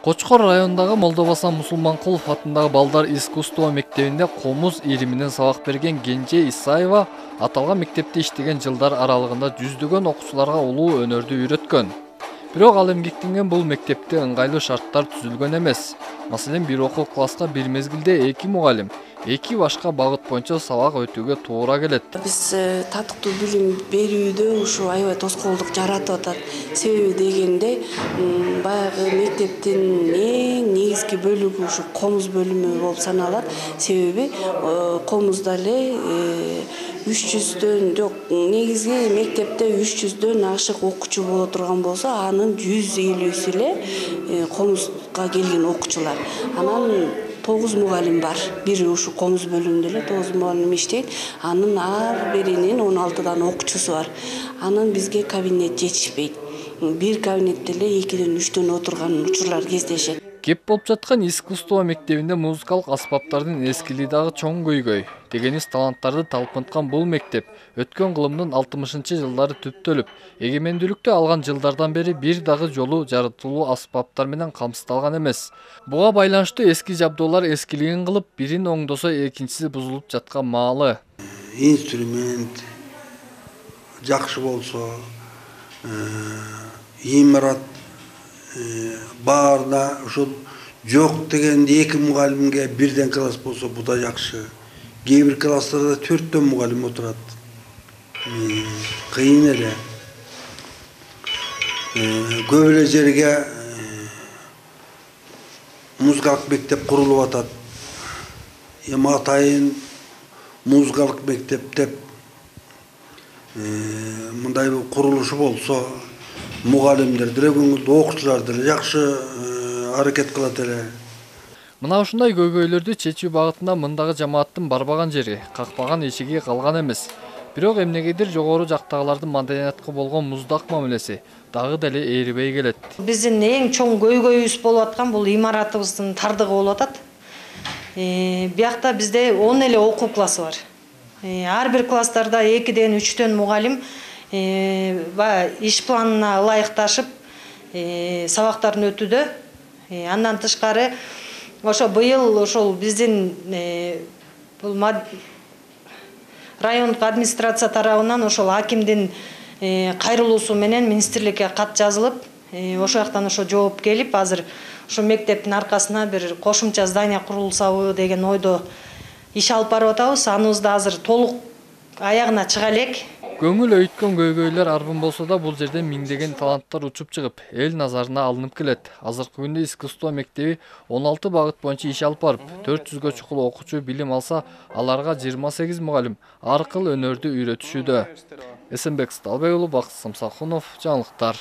Кочкор районундагы Молдобасан Мусулманкулов атындагы балдар искусство мектебинде комуз илиминен сабак берген Кенже Исаева аталган мектепте иштеген жылдар аралыгында жүздөгөн окуучуларга улуу өнөрдү үйрөткөн. Бирок ал эмгектенген бул мектепте ыңгайлуу шарттар түзүлгөн эмес. Маселен, бир окуу класска бир мезгилде 2 мугалим, 2 башка багыт боюнча сабак өтүүгө туура келет. Биз татыктуу билим берүүдө ушу аябай тоскоолдук жаратып атат. Себеби дегенде, баягы мектептин эң негизги бөлүгү ушу комуз бөлүмү болуп саналат. Себеби комузда эле 300дөн жок, негизги мектепте 300дөн ашык окуучу боло турган болсо, анын 150-сү эле комузга келген окуучулар. Анан 9 мугалим бар. Бири ушу комуз бөлүмүндө эле 9 мугалим иштейт. Анын ар биринин 16дан окуучусу бар. Анан бизге кабинет жетишпейт. Бир кабинетте эле 2ден 3дөн отурган учурлар кездешет. Кеп болуп жаткан искусство мектебинде музыкалык аспаптардын эскилиги дагы чоң көйгөй. Дегениз, таланттарды талпынткан бул мектеп өткөн кылымдын 60-жылдары түптөлүп, эгемендүүлүктү алган жылдардан бери бир дагы жолу жаратылуу аспаптар менен камсыздалган эмес. Буга байланыштуу эски жабдуулар эскилигин кылып, бирин оңдосо экинчиси бузулуп жаткан маалы. Инструмент жакшы болсо, имарат баарда ушул жок дегенде 2 мугалимге бирден класс болсо бу да жакшы. Кээ бир класстарда 4төн мугалим отурат. Кыйын эле. Көп эле жерге музыкалык мектеп курулуп атат. Эми атайын музыкалык мектеп деп мындай бир курулушу болсо, мугалимдер деле көңүлдүү, окуучулар деле жакшы аракет кылат эле. Мына ушундай көйгөйлөрдү чечүү багытында мындагы жамааттын барбаган жери, какпаган эшиги калган эмес. Бирок эмнегедир жогору жактагылардын маданиятка болгон муздак мамилеси дагы деле ээрибей келет. Биздин эң чоң көйгөйүбүз болуп аткан бул имаратыбыздын тардыгы болуп атат. Биякта бизде 10 эле окуу классы бар. Ар бир класстарда 2ден 3дөн мугалим иш планына ылайыкташып сабактарын өтүүдө. Андан тышкары ошо быйыл ошол биздин бул райондук администрация тарабынан ошол акимдин кайрылуусу менен министрликке кат жазылып, ошол жактан ошо жооп келип, азыр ошо мектептин аркасына бир кошумча здание курулсабы деген ойдо иш алып барып атабыз. Аныбызда азыр толук аягына чыга элек. Көңүл өйткөн көйгөйлөр арбын болсо да, бул жерден миңдеген таланттар учуп чыгып, эл назарына алынып келет. Азыркы күндө искусство мектеби 16 багыт боюнча иш алып барып, 400гө чукул окуучу билим алса, аларга 28 мугалим ар кыл өнөрдү үйрөтүшүүдө. Эсенбек Сталбек уулу, Бакыт Самсахунов, жаңылыктар.